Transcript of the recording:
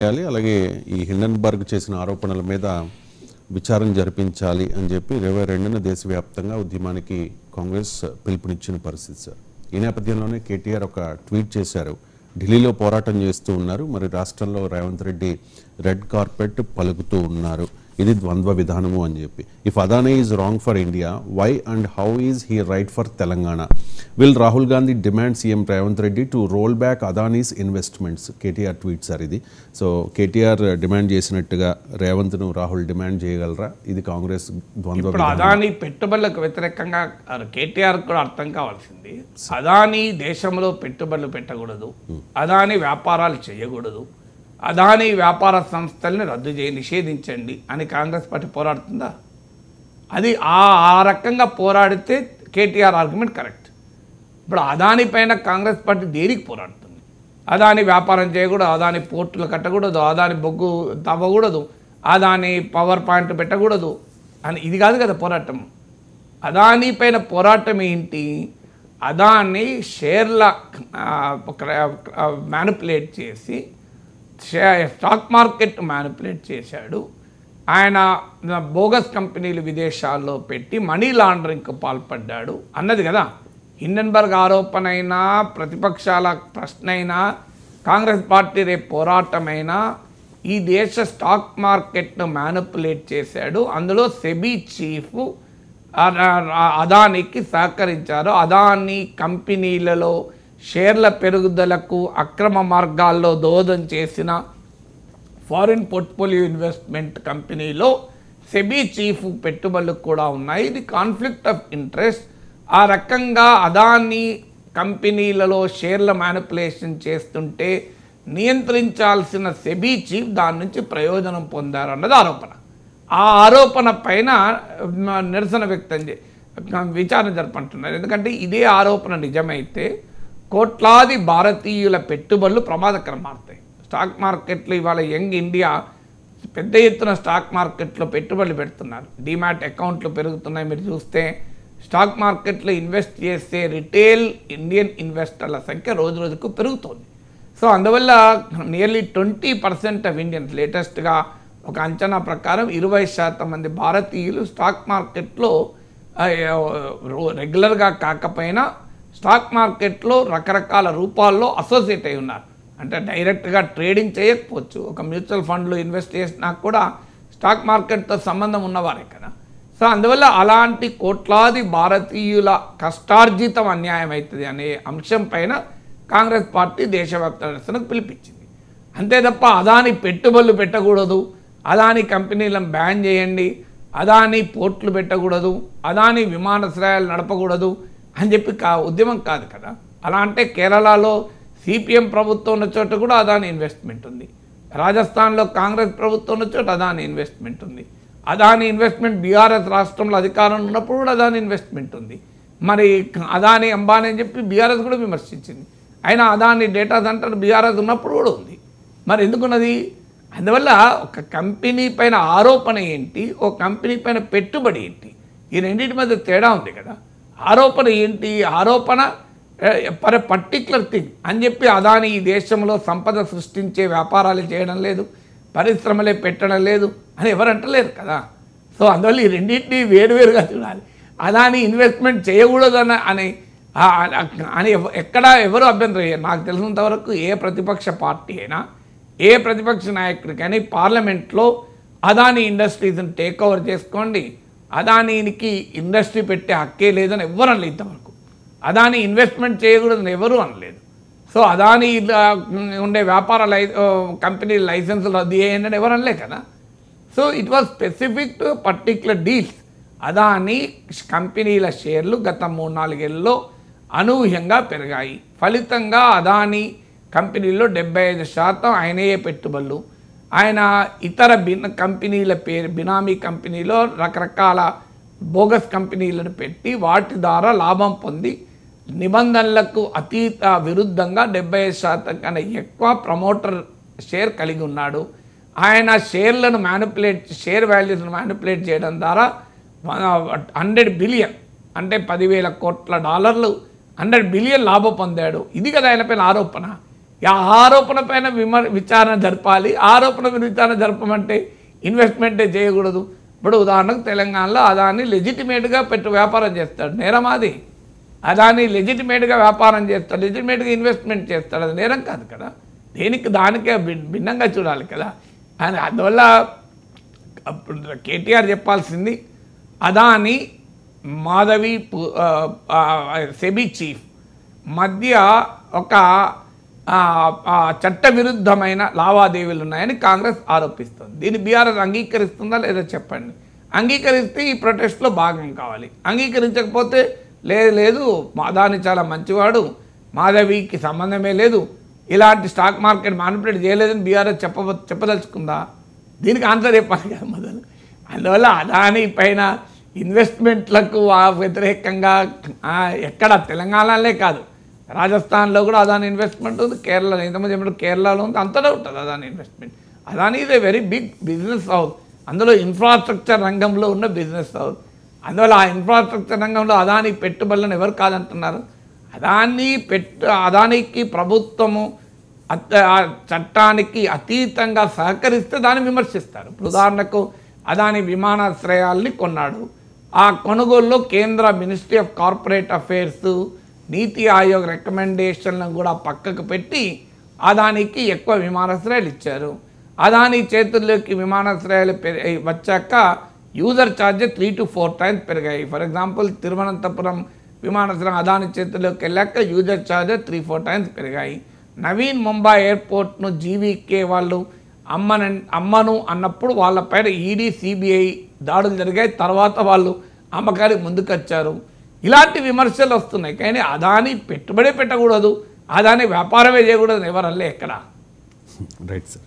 చేయాలి. అలాగే ఈ హిండన్బర్గ్ చేసిన ఆరోపణల మీద విచారణ జరిపించాలి అని చెప్పి 22న దేశవ్యాప్తంగా ఉద్యమానికి కాంగ్రెస్ పిలుపునిచ్చిన పరిస్థితి సార్. ఈ నేపథ్యంలోనే కేటీఆర్ ఒక ట్వీట్ చేశారు. ఢిల్లీలో పోరాటం చేస్తూ ఉన్నారు, మరి రాష్ట్రంలో రేవంత్ రెడ్డి రెడ్ కార్పెట్ పలుకుతూ ఉన్నారు. ఇది ద్వంద్వ విధానము అని చెప్పి. If Adani is wrong for India, why and how is he right for Telangana? Will Rahul Gandhi demand CM Revanth Reddy to roll back Adani's investments? KTR tweet sir ఇది. సో కేటీఆర్ డిమాండ్ చేసినట్టుగా రేవంత్ను రాహుల్ డిమాండ్ చేయగలరా? ఇది కాంగ్రెస్ ద్వంద్వ ఇప్పుడు అదానీ పెట్టుబడులకు వ్యతిరేకంగా కేటీఆర్ కూడా అర్థం కావాల్సింది, అదానీ దేశంలో పెట్టుబడులు పెట్టకూడదు, అదానీ వ్యాపారాలు చేయకూడదు, అదానీ వ్యాపార సంస్థల్ని రద్దు నిషేధించండి అని కాంగ్రెస్ పార్టీ పోరాడుతుందా? అది ఆ రకంగా పోరాడితే కేటీఆర్ ఆర్గ్యుమెంట్ కరెక్ట్. ఇప్పుడు అదానీ పైన కాంగ్రెస్ పార్టీ దేనికి పోరాడుతుంది? అదానీ వ్యాపారం చేయకూడదు, అదానీ పోర్టులు కట్టకూడదు, అదానీ బొగ్గు తవ్వకూడదు, అదానీ పవర్ పాయింట్ పెట్టకూడదు అని ఇది కాదు కదా పోరాటం. అదానీ పైన పోరాటం ఏంటి? అదానీ షేర్ల మ్యానిపులేట్ చేసి స్టాక్ మార్కెట్ మ్యానిపులేట్ చేశాడు. ఆయన బోగస్ కంపెనీలు విదేశాల్లో పెట్టి మనీ లాండరింగ్కు పాల్పడ్డాడు అన్నది కదా. హిండన్బర్గ్ ఆరోపణ అయినా, ప్రతిపక్షాల ప్రశ్న అయినా, కాంగ్రెస్ పార్టీ రేపు పోరాటమైనా ఈ దేశ స్టాక్ మార్కెట్ను మ్యానిపులేట్ చేశాడు. అందులో సెబీ చీఫ్ అదానీకి సహకరించారు. అదానీ కంపెనీలలో షేర్ల పెరుగుదలకు అక్రమ మార్గాల్లో దోహదం చేసిన ఫారిన్ పోర్ట్ఫోలియో ఇన్వెస్ట్మెంట్ కంపెనీలో సెబీ చీఫ్ పెట్టుబడులు కూడా ఉన్నాయి. ఇది కాన్ఫ్లిక్ట్ ఆఫ్ ఇంట్రెస్ట్. ఆ రకంగా అదానీ కంపెనీలలో షేర్ల మ్యానిపులేషన్ చేస్తుంటే నియంత్రించాల్సిన సెబీ చీఫ్ దాని నుంచి ప్రయోజనం పొందారు అన్నది ఆరోపణ. ఆ ఆరోపణ పైన నిరసన వ్యక్తం విచారణ జరపంటున్నారు. ఎందుకంటే ఇదే ఆరోపణ నిజమైతే కోట్లాది భారతీయుల పెట్టుబడులు ప్రమాదకరం మారుతాయి. స్టాక్ మార్కెట్లో ఇవాళ యంగ్ ఇండియా పెద్ద ఎత్తున స్టాక్ మార్కెట్లో పెట్టుబడులు పెడుతున్నారు. డిమాట్ అకౌంట్లు పెరుగుతున్నాయి. మీరు చూస్తే స్టాక్ మార్కెట్లో ఇన్వెస్ట్ చేసే రిటైల్ ఇండియన్ ఇన్వెస్టర్ల సంఖ్య రోజు రోజుకు పెరుగుతోంది. సో అందువల్ల నియర్లీ 20% ఆఫ్ ఇండియన్స్, లేటెస్ట్గా ఒక అంచనా ప్రకారం 20% మంది భారతీయులు స్టాక్ మార్కెట్లో రెగ్యులర్గా కాకపోయినా స్టాక్ మార్కెట్లో రకరకాల రూపాల్లో అసోసియేట్ అయి ఉన్నారు. అంటే డైరెక్ట్గా ట్రేడింగ్ చేయకపోవచ్చు, ఒక మ్యూచువల్ ఫండ్లో ఇన్వెస్ట్ చేసినా కూడా స్టాక్ మార్కెట్తో సంబంధం ఉన్నవారే కదా. సో అందువల్ల అలాంటి కోట్లాది భారతీయుల కష్టార్జితం అన్యాయం అవుతుంది అనే అంశం పైన కాంగ్రెస్ పార్టీ దేశవ్యాప్త నిరసనకు పిలిపించింది. అంతే తప్ప అదానీ పెట్టుబడులు పెట్టకూడదు, అదానీ కంపెనీలను బ్యాన్ చేయండి, అదానీ పోర్ట్లు పెట్టకూడదు, అదానీ విమానాశ్రయాలు నడపకూడదు అని చెప్పి ఉద్యమం కాదు కదా. అలా అంటే కేరళలో సిపిఎం ప్రభుత్వం ఉన్న చోట కూడా అదానీ ఇన్వెస్ట్మెంట్ ఉంది, రాజస్థాన్లో కాంగ్రెస్ ప్రభుత్వం ఉన్న చోట అదానీ ఇన్వెస్ట్మెంట్ ఉంది, అదానీ ఇన్వెస్ట్మెంట్ బీఆర్ఎస్ రాష్ట్రంలో అధికారం ఉన్నప్పుడు కూడా అదానీ ఇన్వెస్ట్మెంట్ ఉంది. మరి అదానీ అంబానీ అని చెప్పి బీఆర్ఎస్ కూడా విమర్శించింది. అయినా అదానీ డేటా సెంటర్ బీఆర్ఎస్ ఉన్నప్పుడు కూడా ఉంది. మరి ఎందుకున్నది? అందువల్ల ఒక కంపెనీ పైన ఆరోపణ ఏంటి, ఒక కంపెనీ పైన పెట్టుబడి ఏంటి, ఈ రెండింటి మధ్య తేడా ఉంది కదా. ఆరోపణ ఏంటి? ఆరోపణ ఫర్ ఎ పర్టిక్యులర్ థింగ్ అని చెప్పి అదానీ ఈ దేశంలో సంపద సృష్టించే వ్యాపారాలు చేయడం లేదు, పరిశ్రమలే పెట్టడం లేదు అని ఎవరు అంటలేరు కదా. సో అందువల్ల ఈ రెండింటినీ వేరువేరుగా చూడాలి. అదానీ ఇన్వెస్ట్మెంట్ చేయకూడదని అని ఎక్కడ ఎవరు అభ్యంతరం అయ్యారు. నాకు తెలిసినంత వరకు ఏ ప్రతిపక్ష పార్టీ అయినా, ఏ ప్రతిపక్ష నాయకుడికైనా పార్లమెంట్లో అదానీ ఇండస్ట్రీస్ని టేక్ ఓవర్ చేసుకోండి, అదానీకి ఇండస్ట్రీ పెట్టే హక్కే లేదని ఎవరు అనలేదు ఇంతవరకు. అదానీ ఇన్వెస్ట్మెంట్ చేయకూడదని ఎవరు అనలేదు. సో అదానీ ఉండే వ్యాపార కంపెనీ లైసెన్సులు రద్దు చేయండి అని ఎవరు అనలే కదా. So it was specific to particular deals. Adani కంపెనీల షేర్లు గత 3-4 ఏళ్ళలో అనూహ్యంగా పెరిగాయి. ఫలితంగా అదానీ కంపెనీల్లో 75% ఆయనయే పెట్టుబడులు. ఆయన ఇతర కంపెనీల పేరు బినామీ కంపెనీలో రకరకాల బోగస్ కంపెనీలను పెట్టి వాటి ద్వారా లాభం పొంది నిబంధనలకు విరుద్ధంగా 75% కన్నా ఎక్కువ ప్రమోటర్ షేర్ కలిగి ఉన్నాడు. ఆయన షేర్లను షేర్ వాల్యూస్ను మ్యానిపులేట్ చేయడం ద్వారా 100 బిలియన్ అంటే 10,000 కోట్ల డాలర్లు $100 బిలియన్ లాభం పొందాడు. ఇది కదా ఆయన పైన ఆరోపణ. ఆ ఆరోపణ పైన విచారణ జరపాలి. ఆరోపణ మీద విచారణ జరపమంటే ఇన్వెస్ట్మెంటే చేయకూడదు. ఇప్పుడు ఉదాహరణకు తెలంగాణలో అదాని లెజిటిమేట్గా వ్యాపారం చేస్తాడు, నేరం అది. అదాని లెజిటిమేట్గా వ్యాపారం చేస్తాడు, లెజిటిమేట్గా ఇన్వెస్ట్మెంట్ చేస్తాడు, అది నేరం కాదు కదా. దానికే భిన్నంగా చూడాలి కదా. అని అందువల్ల కేటీఆర్ చెప్పాల్సింది అదాని మాధవి సెబీ చీఫ్ మధ్య ఒక చట్టవిరుద్ధమైన లావాదేవీలు ఉన్నాయని కాంగ్రెస్ ఆరోపిస్తుంది. దీన్ని బీఆర్ఎస్ అంగీకరిస్తుందా లేదా చెప్పండి. అంగీకరిస్తే ఈ ప్రొటెస్ట్లో భాగం కావాలి, అంగీకరించకపోతే లేదు అదాని చాలా మంచివాడు, మాధవికి సంబంధమే లేదు, ఇలాంటి స్టాక్ మార్కెట్ మ్యానిపులేట్ చేయలేదని బీఆర్ఎస్ చెప్పదలుచుకుందా? దీనికి ఆన్సర్ చెప్పాలి కదా మొదలు. అందువల్ల అదాని పైన ఇన్వెస్ట్మెంట్లకు వ్యతిరేకంగా ఎక్కడ తెలంగాణలో కాదు, రాజస్థాన్లో కూడా అదాని ఇన్వెస్ట్మెంట్ ఉంది, కేరళ ఇంతమంది చెప్పినట్టు కేరళలో ఉంది, అంతటా ఉంటుంది అదాని ఇన్వెస్ట్మెంట్. అదాని ఇది వెరీ బిగ్ బిజినెస్ హౌస్, అందులో ఇన్ఫ్రాస్ట్రక్చర్ రంగంలో ఉన్న బిజినెస్ హౌస్. అందువల్ల ఆ ఇన్ఫ్రాస్ట్రక్చర్ రంగంలో అదాని పెట్టుబడులను ఎవరు కాదంటున్నారు? అదానికి ప్రభుత్వము చట్టానికి అతీతంగా సహకరిస్తే దాన్ని విమర్శిస్తారు. ఇప్పుడు ఉదాహరణకు అదాని విమానాశ్రయాల్ని కొన్నాడు, ఆ కొనుగోలులో కేంద్ర మినిస్ట్రీ ఆఫ్ కార్పొరేట్ అఫైర్స్ నీతి ఆయోగ్ రికమెండేషన్లను కూడా పక్కకు పెట్టి అదానికి ఎక్కువ విమానాశ్రయాలు ఇచ్చారు. అదాని చేతుల్లోకి విమానాశ్రయాలు వచ్చాక యూజర్ ఛార్జెస్ 3 to 4 times పెరిగాయి. ఫర్ ఎగ్జాంపుల్ తిరువనంతపురం విమానాశ్రయం అదాని చేతుల్లోకి వెళ్ళాక యూజర్ ఛార్జెస్ 3-4 times పెరిగాయి. నవీన్ ముంబై ఎయిర్పోర్ట్ను జీవీకే వాళ్ళు అమ్మను అన్నప్పుడు వాళ్ళపైన ఈడీ సిబిఐ దాడులు జరిగాయి, తర్వాత వాళ్ళు అమ్మకానికి ముందుకొచ్చారు. ఇలాంటి విమర్శలు వస్తున్నాయి. కానీ అదాని పెట్టుబడి పెట్టకూడదు, అదాని వ్యాపారమే చేయకూడదు ఎవరల్లే ఎక్కడ. Right sir.